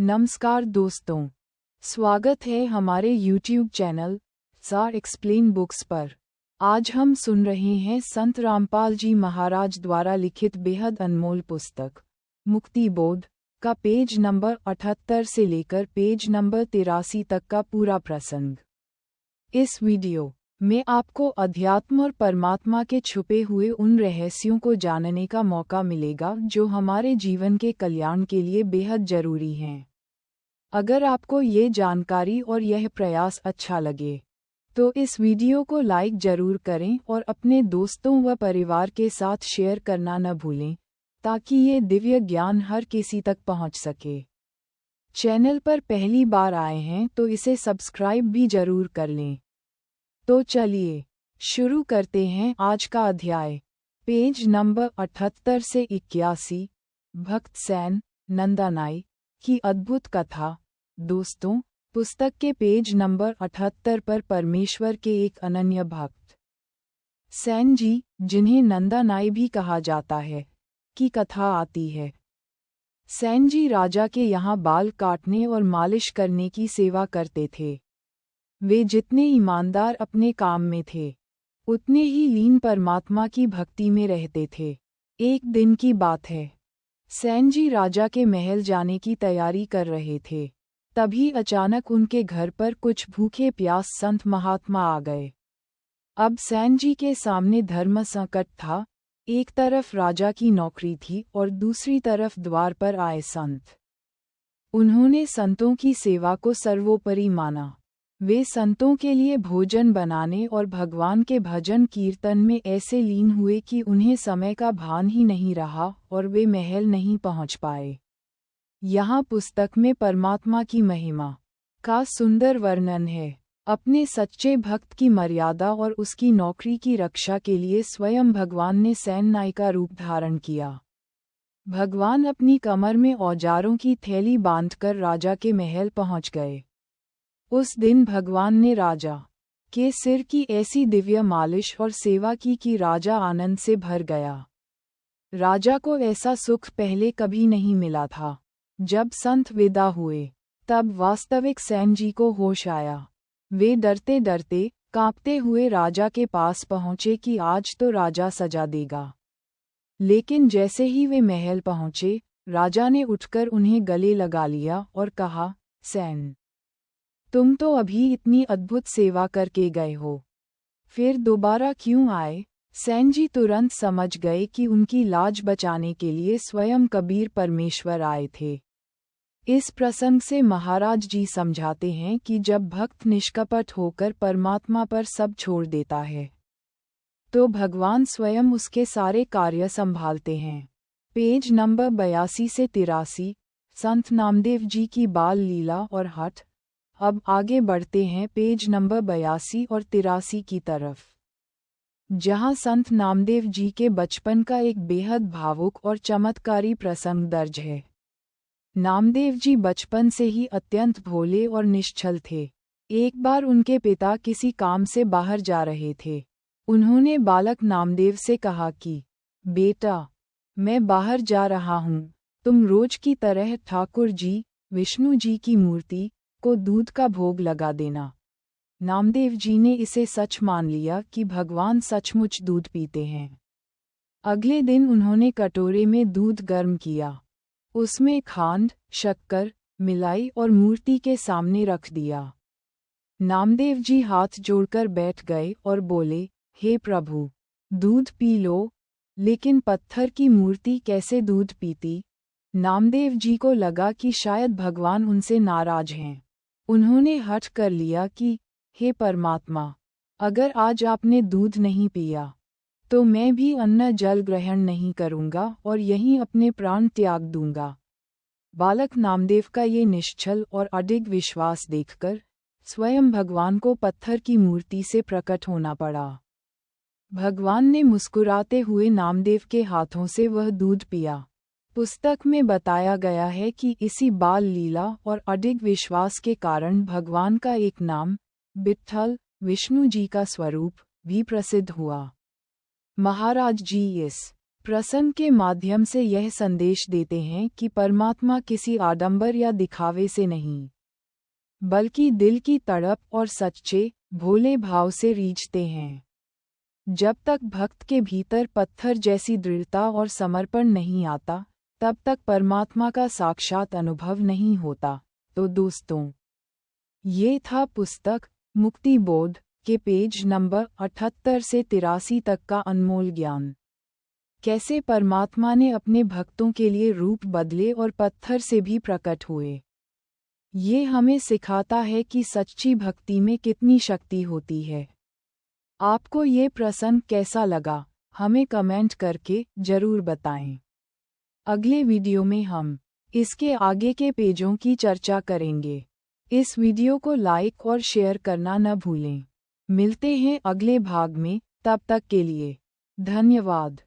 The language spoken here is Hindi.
नमस्कार दोस्तों, स्वागत है हमारे YouTube channel jar explain books पर। आज हम सुन रहे हैं संत रामपाल जी महाराज द्वारा लिखित बेहद अनमोल पुस्तक मुक्ति बोध का पेज नंबर 78 से लेकर पेज नंबर 83 तक का पूरा प्रसंग। इस वीडियो में आपको अध्यात्म और परमात्मा के छुपे हुए उन रहस्यों को जानने का मौका मिलेगा जो हमारे जीवन के कल्याण के लिए बेहद जरूरी हैं। अगर आपको ये जानकारी और यह प्रयास अच्छा लगे तो इस वीडियो को लाइक जरूर करें और अपने दोस्तों व परिवार के साथ शेयर करना न भूलें ताकि ये दिव्य ज्ञान हर किसी तक पहुंच सके। चैनल पर पहली बार आए हैं तो इसे सब्सक्राइब भी जरूर कर लें। तो चलिए शुरू करते हैं आज का अध्याय। पेज नंबर 78 से 81, भक्त सैन नंदानाई की अद्भुत कथा। दोस्तों, पुस्तक के पेज नंबर 78 पर परमेश्वर के एक अनन्य भक्त सैन जी, जिन्हें नंदानाई भी कहा जाता है, की कथा आती है। सैन जी राजा के यहाँ बाल काटने और मालिश करने की सेवा करते थे। वे जितने ईमानदार अपने काम में थे, उतने ही लीन परमात्मा की भक्ति में रहते थे। एक दिन की बात है, सैन जी राजा के महल जाने की तैयारी कर रहे थे। तभी अचानक उनके घर पर कुछ भूखे प्यास संत महात्मा आ गए। अब सैन जी के सामने धर्म संकट था। एक तरफ राजा की नौकरी थी और दूसरी तरफ द्वार पर आए संत। उन्होंने संतों की सेवा को सर्वोपरि माना। वे संतों के लिए भोजन बनाने और भगवान के भजन कीर्तन में ऐसे लीन हुए कि उन्हें समय का भान ही नहीं रहा और वे महल नहीं पहुंच पाए। यहाँ पुस्तक में परमात्मा की महिमा का सुंदर वर्णन है। अपने सच्चे भक्त की मर्यादा और उसकी नौकरी की रक्षा के लिए स्वयं भगवान ने सैन नाई का रूप धारण किया। भगवान अपनी कमर में औजारों की थैली बांधकर राजा के महल पहुंच गए। उस दिन भगवान ने राजा के सिर की ऐसी दिव्य मालिश और सेवा की कि राजा आनंद से भर गया। राजा को ऐसा सुख पहले कभी नहीं मिला था। जब संत विदा हुए तब वास्तविक सैन जी को होश आया। वे डरते डरते कांपते हुए राजा के पास पहुँचे कि आज तो राजा सजा देगा। लेकिन जैसे ही वे महल पहुँचे, राजा ने उठकर उन्हें गले लगा लिया और कहा, सैन, तुम तो अभी इतनी अद्भुत सेवा करके गए हो, फिर दोबारा क्यों आए? सैन जी तुरंत समझ गए कि उनकी लाज बचाने के लिए स्वयं कबीर परमेश्वर आए थे। इस प्रसंग से महाराज जी समझाते हैं कि जब भक्त निष्कपट होकर परमात्मा पर सब छोड़ देता है तो भगवान स्वयं उसके सारे कार्य संभालते हैं। पेज नंबर 82 से 83, संत नामदेव जी की बाल लीला और हठ। अब आगे बढ़ते हैं पेज नंबर 82 और 83 की तरफ, जहां संत नामदेव जी के बचपन का एक बेहद भावुक और चमत्कारी प्रसंग दर्ज है। नामदेव जी बचपन से ही अत्यंत भोले और निश्चल थे। एक बार उनके पिता किसी काम से बाहर जा रहे थे। उन्होंने बालक नामदेव से कहा कि बेटा, मैं बाहर जा रहा हूँ, तुम रोज की तरह ठाकुर जी, विष्णु जी की मूर्ति को दूध का भोग लगा देना। नामदेव जी ने इसे सच मान लिया कि भगवान सचमुच दूध पीते हैं। अगले दिन उन्होंने कटोरे में दूध गर्म किया, उसमें खांड, शक्कर मिलाई और मूर्ति के सामने रख दिया। नामदेव जी हाथ जोड़कर बैठ गए और बोले, हे प्रभु, दूध पी लो। लेकिन पत्थर की मूर्ति कैसे दूध पीती? नामदेव जी को लगा कि शायद भगवान उनसे नाराज हैं। उन्होंने हठ कर लिया कि हे परमात्मा, अगर आज आपने दूध नहीं पिया तो मैं भी अन्न जल ग्रहण नहीं करूंगा और यहीं अपने प्राण त्याग दूंगा। बालक नामदेव का ये निश्चल और अडिग विश्वास देखकर स्वयं भगवान को पत्थर की मूर्ति से प्रकट होना पड़ा। भगवान ने मुस्कुराते हुए नामदेव के हाथों से वह दूध पिया। पुस्तक में बताया गया है कि इसी बाल लीला और अडिग विश्वास के कारण भगवान का एक नाम, विट्ठल, विष्णु जी का स्वरूप, भी प्रसिद्ध हुआ। महाराज जी इस प्रसंग के माध्यम से यह संदेश देते हैं कि परमात्मा किसी आडंबर या दिखावे से नहीं, बल्कि दिल की तड़प और सच्चे, भोले भाव से रीझते हैं। जब तक भक्त के भीतर पत्थर जैसी दृढ़ता और समर्पण नहीं आता, तब तक परमात्मा का साक्षात अनुभव नहीं होता। तो दोस्तों, ये था पुस्तक मुक्ति बोध के पेज नंबर 78 से 83 तक का अनमोल ज्ञान। कैसे परमात्मा ने अपने भक्तों के लिए रूप बदले और पत्थर से भी प्रकट हुए। ये हमें सिखाता है कि सच्ची भक्ति में कितनी शक्ति होती है। आपको ये प्रसंग कैसा लगा, हमें कमेंट करके जरूर बताएं। अगले वीडियो में हम इसके आगे के पेजों की चर्चा करेंगे। इस वीडियो को लाइक और शेयर करना न भूलें। मिलते हैं अगले भाग में, तब तक के लिए धन्यवाद।